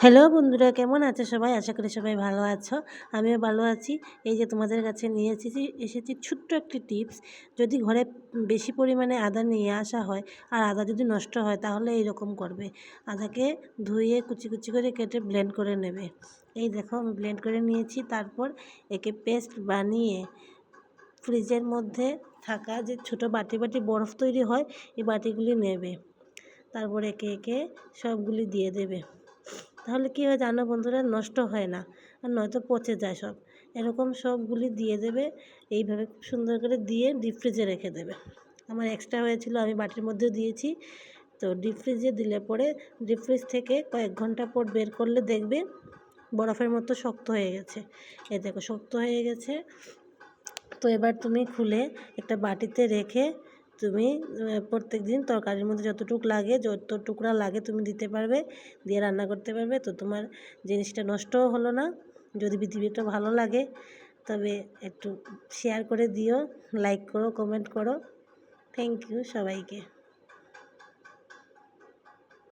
Hello বন্ধুরা, কেমন আছো সবাই? আশা করি সবাই ভালো আছো। আমিও ভালো আছি। এই যে তোমাদের কাছে নিয়ে এসেছি ছোট্ট একটি টিপস। যদি ঘরে বেশি পরিমাণে আদা নিয়ে আসা হয় আর আদা যদি নষ্ট হয় তাহলে এইরকম করবে। আদাকে ধুয়ে কুচি কুচি করে কেটে ব্লেন্ড করে নেবে। এই দেখো আমি ব্লেন্ড করে নিয়েছি। তারপর একে পেস্ট বানিয়ে ফ্রিজের মধ্যে থাকা যে ছোট বাটি বাটি বরফ তৈরি হয় এই বাটিগুলি নেবে। তারপর একে একে সবগুলি দিয়ে দেবে। তাহলে কী হয় জানো বন্ধুরা, নষ্ট হয় না আর নয়তো পচে যায় সব। এরকম সবগুলি দিয়ে দেবে। এইভাবে খুব সুন্দর করে দিয়ে ডিপ ফ্রিজে রেখে দেবে। আমার এক্সট্রা হয়েছিল, আমি বাটির মধ্যেও দিয়েছি। তো ডিপ ফ্রিজে দিলে পরে ডিপ ফ্রিজ থেকে কয়েক ঘন্টা পর বের করলে দেখবে বরফের মতো শক্ত হয়ে গেছে। এই দেখো শক্ত হয়ে গেছে। তো এবার তুমি খুলে একটা বাটিতে রেখে তুমি প্রত্যেক দিন তরকারির মধ্যে যত টুকরা লাগে তুমি দিতে পারবে, দিয়ে রান্না করতে পারবে। তো তোমার জিনিসটা নষ্টও হলো না। যদি ভিডিওটা ভালো লাগে তবে একটু শেয়ার করে দিও, লাইক করো, কমেন্ট করো। থ্যাংক ইউ সবাইকে।